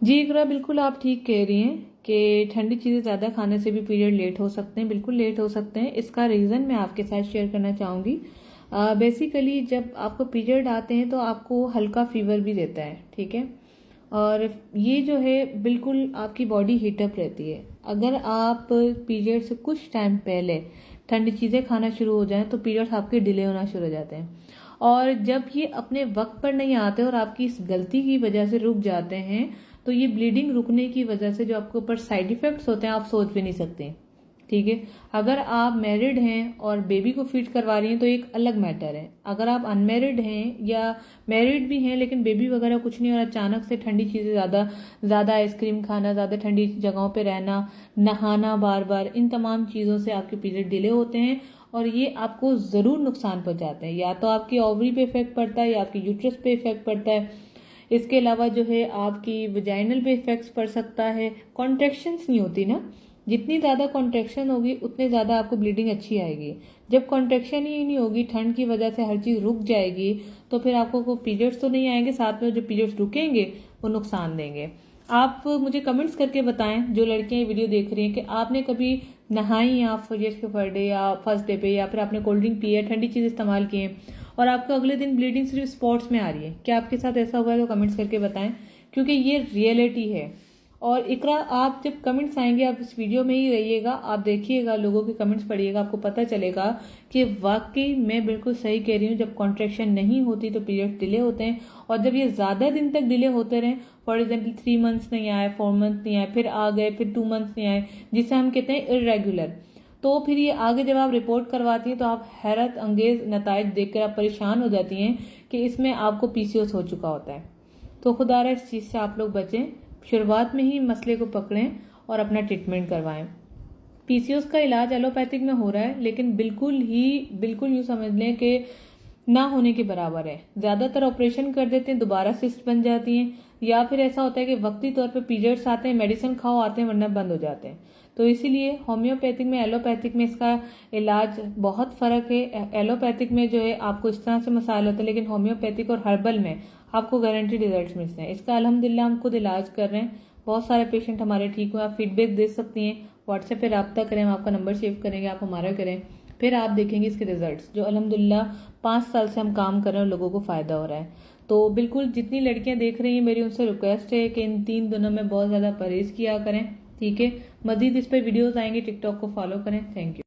जी इकरा, बिल्कुल आप ठीक कह रही हैं कि ठंडी चीज़ें ज़्यादा खाने से भी पीरियड लेट हो सकते हैं। बिल्कुल लेट हो सकते हैं। इसका रीज़न मैं आपके साथ शेयर करना चाहूँगी। बेसिकली जब आपको पीरियड आते हैं तो आपको हल्का फीवर भी देता है, ठीक है। और ये जो है बिल्कुल आपकी बॉडी हीटअप रहती है। अगर आप पीरियड से कुछ टाइम पहले ठंडी चीज़ें खाना शुरू हो जाएं तो पीरियड्स आपके डिले होना शुरू हो जाते हैं। और जब ये अपने वक्त पर नहीं आते और आपकी इस गलती की वजह से रुक जाते हैं तो ये ब्लीडिंग रुकने की वजह से जो आपके ऊपर साइड इफेक्ट्स होते हैं आप सोच भी नहीं सकते, ठीक है। अगर आप मैरिड हैं और बेबी को फीड करवा रही हैं तो एक अलग मैटर है। अगर आप अनमैरिड हैं या मैरिड भी हैं लेकिन बेबी वगैरह कुछ नहीं और अचानक से ठंडी चीज़ें ज़्यादा आइसक्रीम खाना, ज़्यादा ठंडी जगहों पे रहना, नहाना बार बार, इन तमाम चीज़ों से आपके पीरियड डिले होते हैं और ये आपको ज़रूर नुकसान पहुंचाते हैं। या तो आपकी ओवरी पे इफेक्ट पड़ता है या आपकी यूट्रस पे इफेक्ट पड़ता है। इसके अलावा जो है आपकी वजाइनल पे इफेक्ट्स पड़ सकता है। कॉन्ट्रेक्शंस नहीं होती ना, जितनी ज़्यादा कॉन्ट्रेक्शन होगी उतनी ज़्यादा आपको ब्लीडिंग अच्छी आएगी। जब कॉन्ट्रेक्शन ही नहीं होगी, ठंड की वजह से हर चीज़ रुक जाएगी, तो फिर आपको को पीरियड्स तो नहीं आएंगे, साथ में जो पीरियड्स रुकेंगे वो नुकसान देंगे। आप मुझे कमेंट्स करके बताएं, जो लड़कियां ये वीडियो देख रही हैं, कि आपने कभी नहाई या पीरियड्स के फर्स्ट डे या फर्स्ट डे पे, या फिर आपने कोल्ड ड्रिंक पी है, ठंडी चीज़ इस्तेमाल की है और आपको अगले दिन ब्लीडिंग सिर्फ स्पॉट्स में आ रही है। क्या आपके साथ ऐसा हुआ है? तो कमेंट्स करके बताएं, क्योंकि ये रियलिटी है। और इकरा, आप जब कमेंट्स आएंगे आप इस वीडियो में ही रहिएगा, आप देखिएगा, लोगों के कमेंट्स पढ़िएगा, आपको पता चलेगा कि वाकई मैं बिल्कुल सही कह रही हूँ। जब कॉन्ट्रेक्शन नहीं होती तो पीरियड डिले होते हैं, और जब ये ज़्यादा दिन तक डिले होते रहे, फॉर एग्जाम्पल 3 मंथ्स नहीं आए, 4 मंथ नहीं आए, फिर आ गए, फिर 2 मंथ्स नहीं आए, जिसे हम कहते हैं इरेगुलर, तो फिर ये आगे जब आप रिपोर्ट करवाती हैं तो आप हैरत अंगेज नताइज देखकर आप परेशान हो जाती हैं कि इसमें आपको पीसीओएस हो चुका होता है। तो खुदारा इस चीज़ से आप लोग बचें, शुरुआत में ही मसले को पकड़ें और अपना ट्रीटमेंट करवाएं। पीसीओएस का इलाज एलोपैथिक में हो रहा है, लेकिन बिल्कुल यूँ समझ लें कि ना होने के बराबर है। ज़्यादातर ऑपरेशन कर देते हैं, दोबारा सिस्ट बन जाती हैं, या फिर ऐसा होता है कि वक्ती तौर पे पीरियड्स आते हैं, मेडिसिन खाओ आते हैं, वरना बंद हो जाते हैं। तो इसीलिए होम्योपैथिक में एलोपैथिक में इसका इलाज बहुत फ़र्क है। एलोपैथिक में जो है आपको इस तरह से मसाइल होते हैं, लेकिन होम्योपैथिक और हर्बल में आपको गारंटीड रिजल्ट मिलते हैं। इसका अल्हम्दुलिल्लाह हम खुद इलाज कर रहे हैं, बहुत सारे पेशेंट हमारे ठीक हुए। आप फीडबैक दे सकती हैं, व्हाट्सएप पे रब्ता करें, हम आपका नंबर सेव करेंगे, आप हमारा करें, फिर आप देखेंगे इसके रिजल्ट्स, जो अल्हम्दुलिल्लाह 5 साल से हम काम कर रहे हैं और लोगों को फ़ायदा हो रहा है। तो बिल्कुल जितनी लड़कियां देख रही हैं, मेरी उनसे रिक्वेस्ट है कि इन 3 दिनों में बहुत ज़्यादा परहेज़ किया करें, ठीक है। मज़ीद इस पर वीडियोज़ आएंगे, टिकटॉक को फॉलो करें। Thank you.